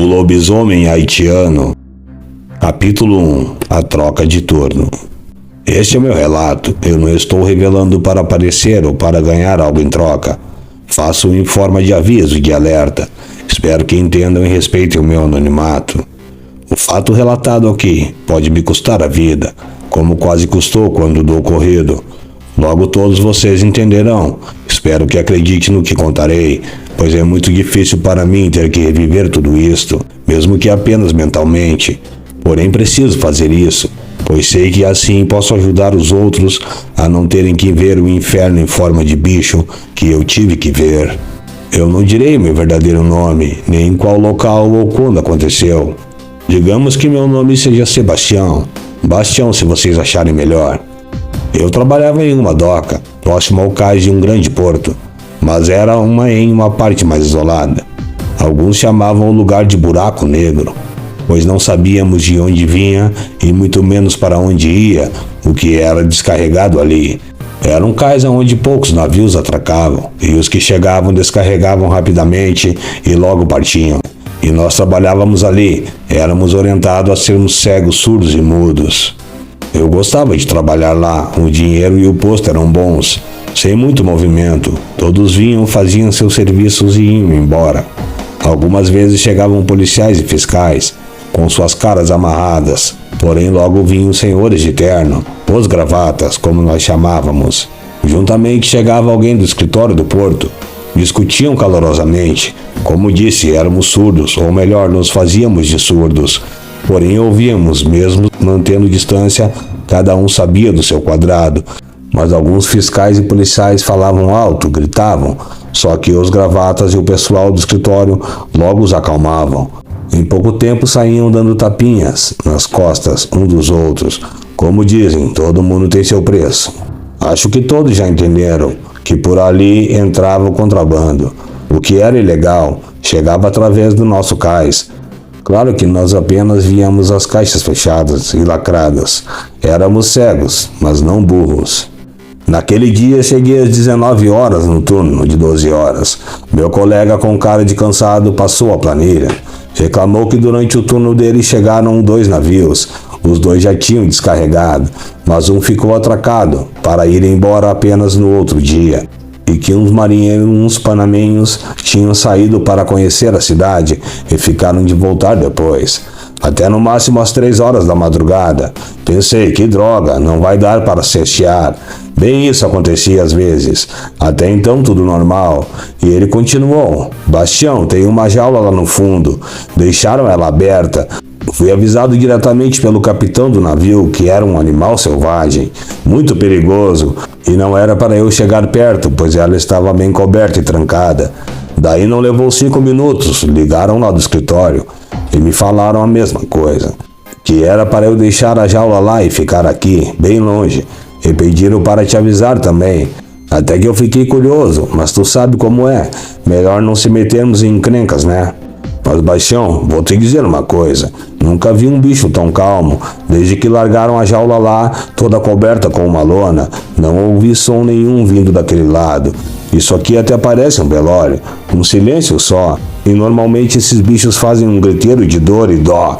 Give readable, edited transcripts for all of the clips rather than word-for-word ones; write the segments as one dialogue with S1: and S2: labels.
S1: lobisomem haitiano. Capítulo 1. A troca de turno. Este é meu relato. Eu não estou revelando para aparecer ou para ganhar algo em troca. Faço em forma de aviso e de alerta. Espero que entendam e respeitem o meu anonimato. O fato relatado aqui pode me custar a vida, como quase custou quando do ocorrido. Logo todos vocês entenderão. Espero que acredite no que contarei, pois é muito difícil para mim ter que reviver tudo isto, mesmo que apenas mentalmente. Porém preciso fazer isso, pois sei que assim posso ajudar os outros a não terem que ver o inferno em forma de bicho que eu tive que ver. Eu não direi meu verdadeiro nome, nem em qual local ou quando aconteceu. Digamos que meu nome seja Sebastião. Bastião, se vocês acharem melhor. Eu trabalhava em uma doca, próximo ao cais de um grande porto, mas era em uma parte mais isolada. Alguns chamavam o lugar de buraco negro, pois não sabíamos de onde vinha e muito menos para onde ia o que era descarregado ali. Era um cais onde poucos navios atracavam, e os que chegavam descarregavam rapidamente e logo partiam. E nós trabalhávamos ali, éramos orientados a sermos cegos, surdos e mudos. Eu gostava de trabalhar lá, o dinheiro e o posto eram bons, sem muito movimento. Todos vinham, faziam seus serviços e iam embora. Algumas vezes chegavam policiais e fiscais, com suas caras amarradas, porém logo vinham senhores de terno, os gravatas, como nós chamávamos. Juntamente chegava alguém do escritório do porto. Discutiam calorosamente. Como disse, éramos surdos, ou melhor, nos fazíamos de surdos. Porém ouvíamos, mesmo mantendo distância, cada um sabia do seu quadrado. Mas alguns fiscais e policiais falavam alto, gritavam, só que os gravatas e o pessoal do escritório logo os acalmavam. Em pouco tempo saíam dando tapinhas nas costas um dos outros. Como dizem, todo mundo tem seu preço. Acho que todos já entenderam que por ali entrava o contrabando. O que era ilegal chegava através do nosso cais. Claro que nós apenas víamos as caixas fechadas e lacradas. Éramos cegos, mas não burros. Naquele dia cheguei às 19 horas no turno de 12 horas. Meu colega com cara de cansado passou a planilha. Reclamou que durante o turno dele chegaram 2 navios. Os 2 já tinham descarregado, mas um ficou atracado para ir embora apenas no outro dia. E que uns marinheiros, uns panamenhos, tinham saído para conhecer a cidade e ficaram de voltar depois. Até no máximo às 3 horas da madrugada. Pensei, que droga, não vai dar para cestear. Bem isso acontecia às vezes. Até então tudo normal. E ele continuou. Bastião, tem uma jaula lá no fundo. Deixaram ela aberta. Fui avisado diretamente pelo capitão do navio que era um animal selvagem, muito perigoso, e não era para eu chegar perto, pois ela estava bem coberta e trancada. Daí não levou 5 minutos, ligaram lá do escritório e me falaram a mesma coisa, que era para eu deixar a jaula lá e ficar aqui, bem longe, e pediram para te avisar também. Até que eu fiquei curioso, mas tu sabe como é, melhor não se metermos em encrencas, né? Mas, Baixão, vou te dizer uma coisa. Nunca vi um bicho tão calmo. Desde que largaram a jaula lá, toda coberta com uma lona, não ouvi som nenhum vindo daquele lado. Isso aqui até parece um velório. Um silêncio só. E normalmente esses bichos fazem um griteiro de dor e dó.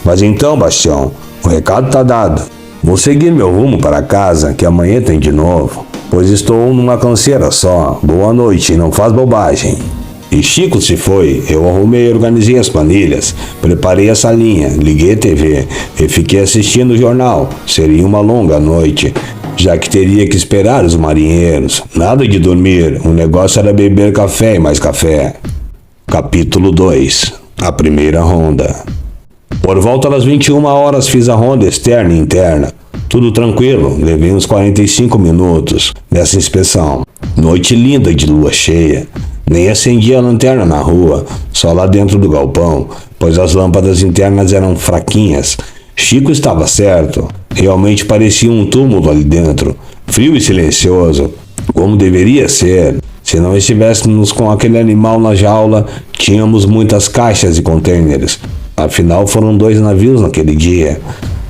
S1: Mas então, Bastião, o recado tá dado. Vou seguir meu rumo para casa, que amanhã tem de novo. Pois estou numa canseira só. Boa noite, não faz bobagem. E Chico se foi. Eu arrumei e organizei as planilhas, preparei a salinha, liguei a TV e fiquei assistindo o jornal. Seria uma longa noite, já que teria que esperar os marinheiros. Nada de dormir, o negócio era beber café e mais café. Capítulo 2. A primeira ronda. Por volta das 21 horas fiz a ronda externa e interna. Tudo tranquilo, levei uns 45 minutos nessa inspeção. Noite linda de lua cheia. Nem acendi a lanterna na rua, só lá dentro do galpão, pois as lâmpadas internas eram fraquinhas. Chico estava certo, realmente parecia um túmulo ali dentro, frio e silencioso, como deveria ser. Se não estivéssemos com aquele animal na jaula, tínhamos muitas caixas e contêineres. Afinal, foram 2 navios naquele dia.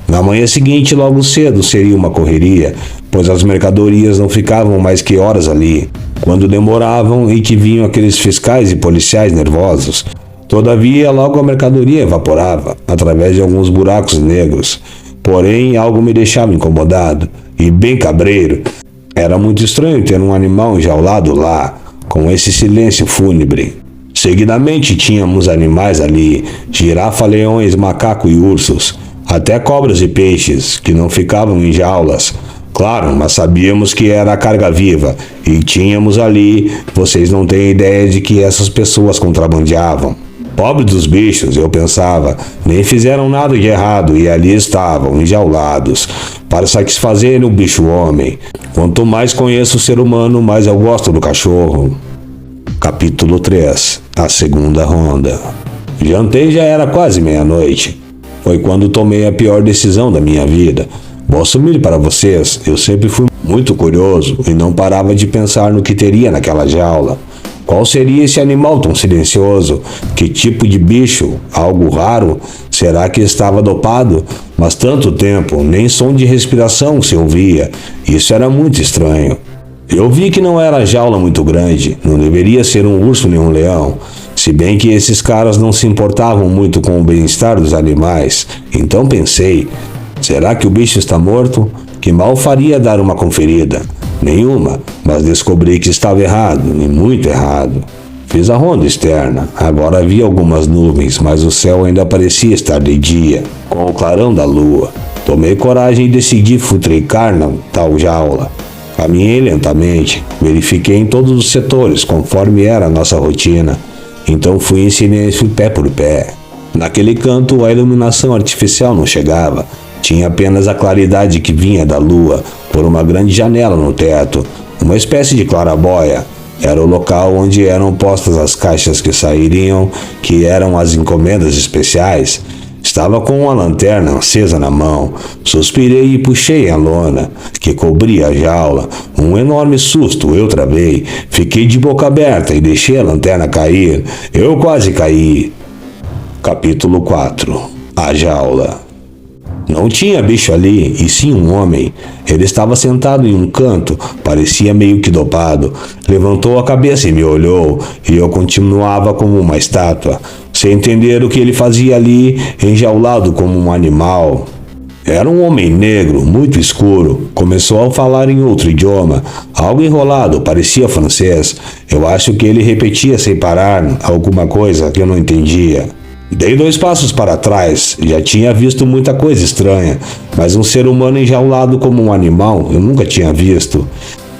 S1: Na manhã seguinte, logo cedo, seria uma correria, pois as mercadorias não ficavam mais que horas ali. Quando demoravam e que vinham aqueles fiscais e policiais nervosos, Todavia, logo a mercadoria evaporava, através de alguns buracos negros. Porém, algo me deixava incomodado, e bem cabreiro. Era muito estranho ter um animal enjaulado lá, com esse silêncio fúnebre. Seguidamente tínhamos animais ali, girafa, leões, macaco e ursos, até cobras e peixes, que não ficavam em jaulas. Claro, mas sabíamos que era a carga viva, e tínhamos ali, vocês não têm ideia de que essas pessoas contrabandeavam. Pobre dos bichos, eu pensava, nem fizeram nada de errado e ali estavam, enjaulados, para satisfazer o bicho-homem. Quanto mais conheço o ser humano, mais eu gosto do cachorro. Capítulo 3. A segunda ronda. Jantei, já era quase meia-noite. Foi quando tomei a pior decisão da minha vida. Vou assumir para vocês, eu sempre fui muito curioso e não parava de pensar no que teria naquela jaula. Qual seria esse animal tão silencioso? Que tipo de bicho? Algo raro? Será que estava dopado? Mas tanto tempo, nem som de respiração se ouvia. Isso era muito estranho. Eu vi que não era jaula muito grande, não deveria ser um urso nem um leão. Se bem que esses caras não se importavam muito com o bem-estar dos animais. Então pensei, será que o bicho está morto? Que mal faria dar uma conferida? Nenhuma, mas descobri que estava errado, e muito errado. Fiz a ronda externa. Agora havia algumas nuvens, mas o céu ainda parecia estar de dia, com o clarão da lua. Tomei coragem e decidi futricar na tal jaula. Caminhei lentamente, verifiquei em todos os setores, conforme era a nossa rotina. Então fui em silêncio pé por pé. Naquele canto, a iluminação artificial não chegava. Tinha apenas a claridade que vinha da lua, por uma grande janela no teto, uma espécie de clarabóia. Era o local onde eram postas as caixas que sairiam, que eram as encomendas especiais. Estava com uma lanterna acesa na mão. Suspirei e puxei a lona, que cobria a jaula. Um enorme susto eu travei. Fiquei de boca aberta e deixei a lanterna cair. Eu quase caí. Capítulo 4. A jaula. Não tinha bicho ali, e sim um homem. Ele estava sentado em um canto, parecia meio que dopado. Levantou a cabeça e me olhou, e eu continuava como uma estátua, sem entender o que ele fazia ali, enjaulado como um animal. Era um homem negro, muito escuro. Começou a falar em outro idioma, algo enrolado, parecia francês. Eu acho que ele repetia sem parar alguma coisa que eu não entendia. Dei 2 passos para trás, já tinha visto muita coisa estranha, mas um ser humano enjaulado como um animal eu nunca tinha visto.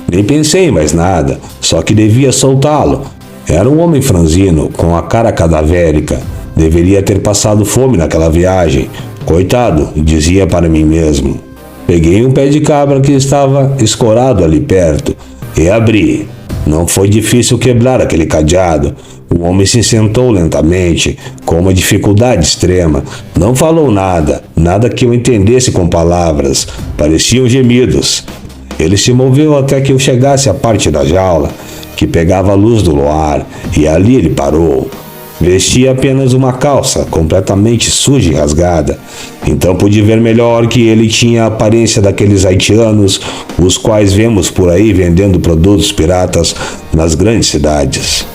S1: Nem pensei em mais nada, só que devia soltá-lo. Era um homem franzino, com a cara cadavérica. Deveria ter passado fome naquela viagem. Coitado, dizia para mim mesmo. Peguei um pé de cabra que estava escorado ali perto e abri. Não foi difícil quebrar aquele cadeado. O homem se sentou lentamente, com uma dificuldade extrema. Não falou nada, nada que eu entendesse com palavras. Pareciam gemidos. Ele se moveu até que eu chegasse à parte da jaula, que pegava a luz do luar, e ali ele parou. Vestia apenas uma calça, completamente suja e rasgada. Então pude ver melhor que ele tinha a aparência daqueles haitianos, os quais vemos por aí vendendo produtos piratas nas grandes cidades.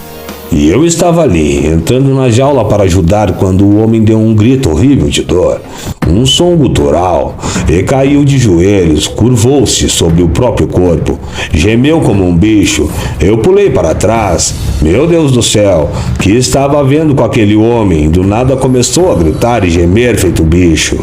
S1: E eu estava ali, entrando na jaula para ajudar, quando o homem deu um grito horrível de dor, um som gutural, e caiu de joelhos, curvou-se sobre o próprio corpo, gemeu como um bicho. Eu pulei para trás. Meu Deus do céu, que estava vendo com aquele homem? Do nada começou a gritar e gemer feito bicho.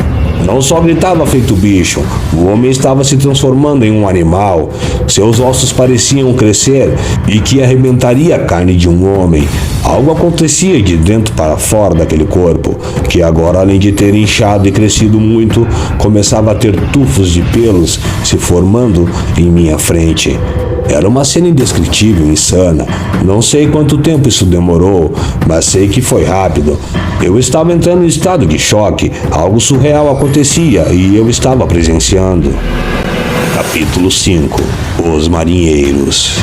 S1: Não só gritava feito bicho, o homem estava se transformando em um animal. Seus ossos pareciam crescer e que arrebentaria a carne de um homem. Algo acontecia de dentro para fora daquele corpo, que agora, além de ter inchado e crescido muito, começava a ter tufos de pelos se formando em minha frente. Era uma cena indescritível, insana. Não sei quanto tempo isso demorou, mas sei que foi rápido. Eu estava entrando em estado de choque. Algo surreal acontecia e eu estava presenciando. Capítulo 5. Os marinheiros.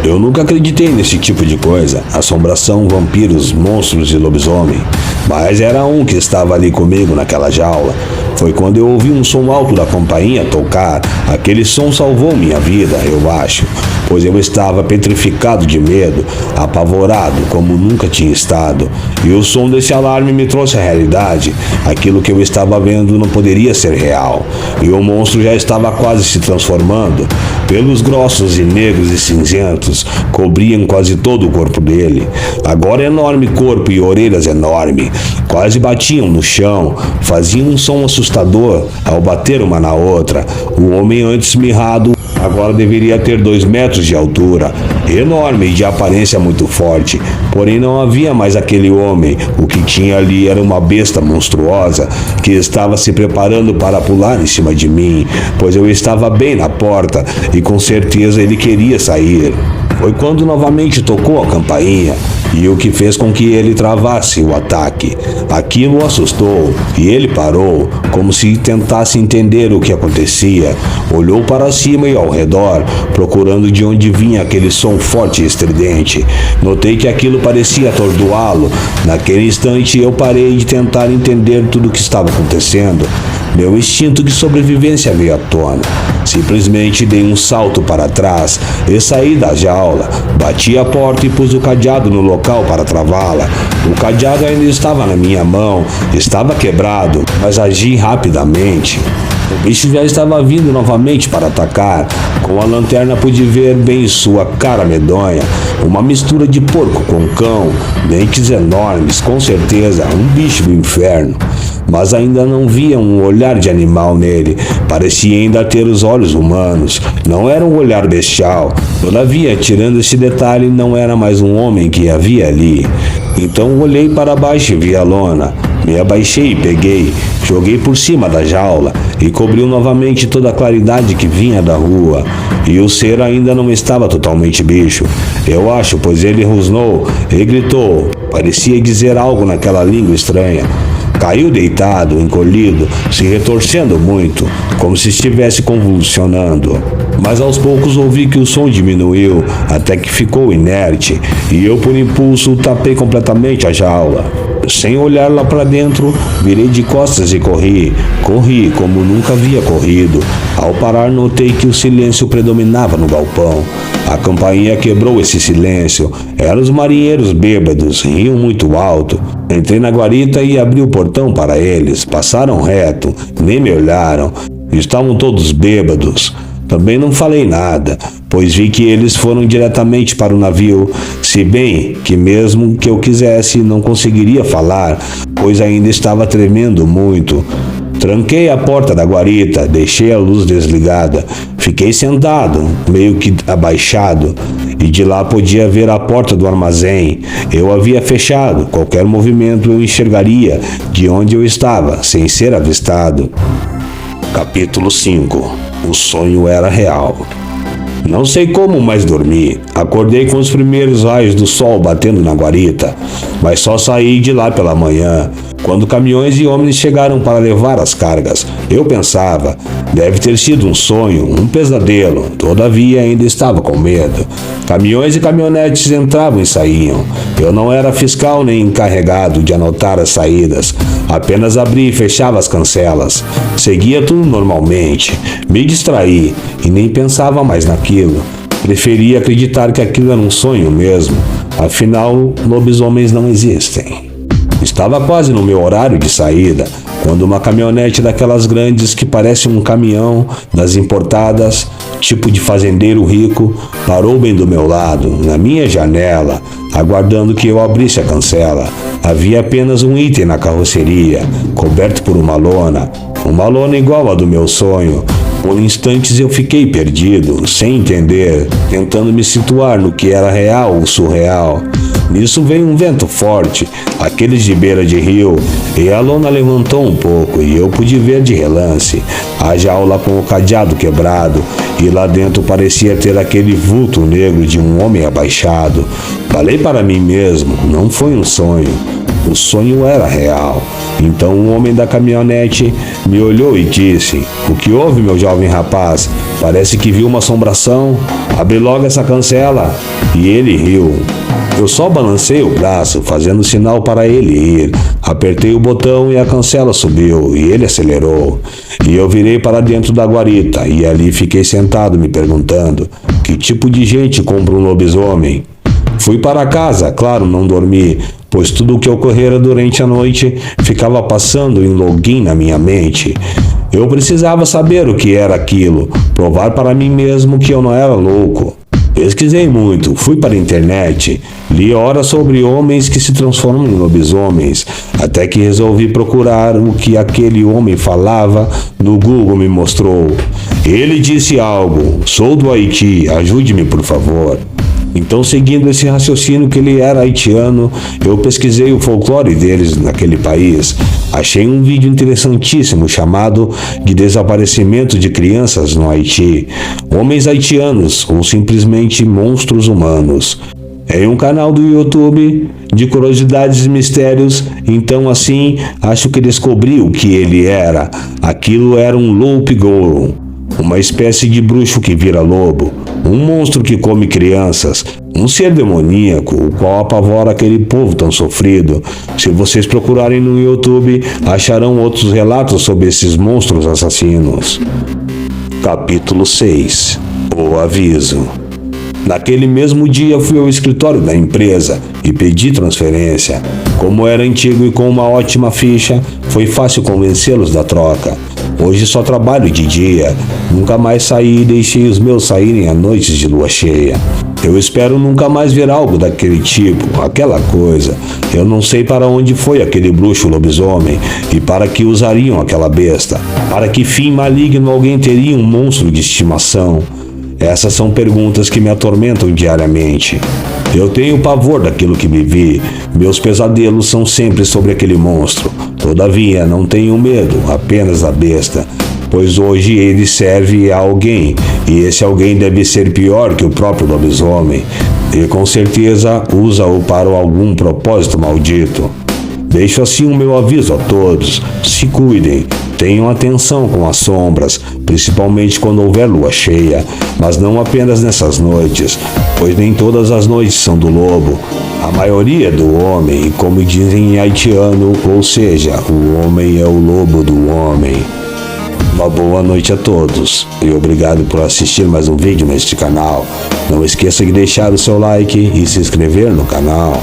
S1: Eu nunca acreditei nesse tipo de coisa. Assombração, vampiros, monstros e lobisomem. Mas era um que estava ali comigo naquela jaula. Foi quando eu ouvi um som alto da campainha tocar. Aquele som salvou minha vida, eu acho. pois eu estava petrificado de medo, apavorado como nunca tinha estado. E o som desse alarme me trouxe à realidade. Aquilo que eu estava vendo não poderia ser real. E o monstro já estava quase se transformando. Pelos grossos e negros e cinzentos cobriam quase todo o corpo dele. Agora enorme corpo e orelhas enormes, quase batiam no chão, faziam um som assustador ao bater uma na outra. O homem antes mirrado agora deveria ter 2 metros de altura, enorme e de aparência muito forte. Porém não havia mais aquele homem. O que tinha ali era uma besta monstruosa que estava se preparando para pular em cima de mim, pois eu estava bem na porta e com certeza ele queria sair. Foi quando novamente tocou a campainha e o que fez com que ele travasse o ataque. Aquilo o assustou e ele parou, como se tentasse entender o que acontecia. Olhou para cima e ao redor, procurando de onde vinha aquele som forte e estridente. Notei que aquilo parecia atordoá-lo. Naquele instante eu parei de tentar entender tudo o que estava acontecendo. Meu instinto de sobrevivência veio à tona. Simplesmente dei um salto para trás e saí da jaula. Bati a porta e pus o cadeado no local para travá-la. O cadeado ainda estava na minha mão, estava quebrado, mas agi rapidamente. O bicho já estava vindo novamente para atacar. Com a lanterna pude ver bem sua cara medonha, uma mistura de porco com cão, dentes enormes, com certeza um bicho do inferno. Mas ainda não via um olhar de animal nele, parecia ainda ter os olhos humanos, não era um olhar bestial. Todavia, tirando esse detalhe, não era mais um homem que havia ali. Então olhei para baixo e vi a lona. Me abaixei e peguei, joguei por cima da jaula e cobriu novamente toda a claridade que vinha da rua. E o ser ainda não estava totalmente bicho, eu acho, pois ele rosnou e gritou, parecia dizer algo naquela língua estranha. Caiu deitado, encolhido, se retorcendo muito, como se estivesse convulsionando. Mas aos poucos ouvi que o som diminuiu, até que ficou inerte, e eu por impulso tapei completamente a jaula. Sem olhar lá para dentro, virei de costas e corri. Corri como nunca havia corrido. Ao parar, notei que o silêncio predominava no galpão. A campainha quebrou esse silêncio. Eram os marinheiros bêbados, riam muito alto. Entrei na guarita e abri o portão para eles. Passaram reto, nem me olharam. Estavam todos bêbados. Também não falei nada, pois vi que eles foram diretamente para o navio, se bem que mesmo que eu quisesse não conseguiria falar, pois ainda estava tremendo muito. Tranquei a porta da guarita, deixei a luz desligada, fiquei sentado, meio que abaixado, e de lá podia ver a porta do armazém. Eu havia fechado, qualquer movimento eu enxergaria de onde eu estava, sem ser avistado. Capítulo 5. O sonho era real. Não sei como, mas dormi. Acordei com os primeiros raios do sol batendo na guarita, mas só saí de lá pela manhã, quando caminhões e homens chegaram para levar as cargas. Eu pensava, deve ter sido um sonho, um pesadelo. Todavia ainda estava com medo. Caminhões e caminhonetes entravam e saíam. Eu não era fiscal nem encarregado de anotar as saídas. Apenas abria e fechava as cancelas. Seguia tudo normalmente. Me distraí e nem pensava mais naquilo. Preferia acreditar que aquilo era um sonho mesmo. Afinal, lobisomens não existem. Estava quase no meu horário de saída, quando uma caminhonete daquelas grandes que parece um caminhão das importadas, tipo de fazendeiro rico, parou bem do meu lado, na minha janela, aguardando que eu abrisse a cancela. Havia apenas um item na carroceria, coberto por uma lona igual à do meu sonho. Por instantes eu fiquei perdido, sem entender, tentando me situar no que era real ou surreal. Nisso veio um vento forte, aqueles de beira de rio, e a lona levantou um pouco e eu pude ver de relance a jaula com o cadeado quebrado, e lá dentro parecia ter aquele vulto negro de um homem abaixado. Falei para mim mesmo, não foi um sonho. O sonho era real. Então o homem da caminhonete me olhou e disse: "O que houve, meu jovem rapaz? Parece que viu uma assombração. Abre logo essa cancela." E ele riu. Eu só balancei o braço, fazendo sinal para ele ir. Apertei o botão e a cancela subiu, e ele acelerou. E eu virei para dentro da guarita, e ali fiquei sentado me perguntando: Que tipo de gente compra um lobisomem? Fui para casa, claro, não dormi, pois tudo o que ocorrera durante a noite ficava passando em login na minha mente. Eu precisava saber o que era aquilo, provar para mim mesmo que eu não era louco. Pesquisei muito, fui para a internet, li horas sobre homens que se transformam em lobisomens, até que resolvi procurar o que aquele homem falava no Google me mostrou. Ele disse algo: sou do Haiti, ajude-me por favor. Então, seguindo esse raciocínio que ele era haitiano, eu pesquisei o folclore deles naquele país. Achei um vídeo interessantíssimo chamado de desaparecimento de crianças no Haiti, homens haitianos ou simplesmente monstros humanos. Em um canal do YouTube de curiosidades e mistérios, então assim, acho que descobri o que ele era. Aquilo era um loup-garou, uma espécie de bruxo que vira lobo, um monstro que come crianças, um ser demoníaco, o qual apavora aquele povo tão sofrido. Se vocês procurarem no YouTube, acharão outros relatos sobre esses monstros assassinos. Capítulo 6. O aviso. Naquele mesmo dia fui ao escritório da empresa e pedi transferência. Como era antigo e com uma ótima ficha, foi fácil convencê-los da troca. Hoje só trabalho de dia, nunca mais saí e deixei os meus saírem à noites de lua cheia. Eu espero nunca mais ver algo daquele tipo, aquela coisa. Eu não sei para onde foi aquele bruxo lobisomem e para que usariam aquela besta. Para que fim maligno alguém teria um monstro de estimação? Essas são perguntas que me atormentam diariamente. Eu tenho pavor daquilo que me vi. Meus pesadelos são sempre sobre aquele monstro. Todavia, não tenho medo, apenas da besta, pois hoje ele serve a alguém, e esse alguém deve ser pior que o próprio lobisomem, e com certeza usa-o para algum propósito maldito. Deixo assim o meu aviso a todos: se cuidem, tenham atenção com as sombras, principalmente quando houver lua cheia, mas não apenas nessas noites, pois nem todas as noites são do lobo. A maioria é do homem, como dizem em haitiano, ou seja, o homem é o lobo do homem. Uma boa noite a todos e obrigado por assistir mais um vídeo neste canal. Não esqueça de deixar o seu like e se inscrever no canal.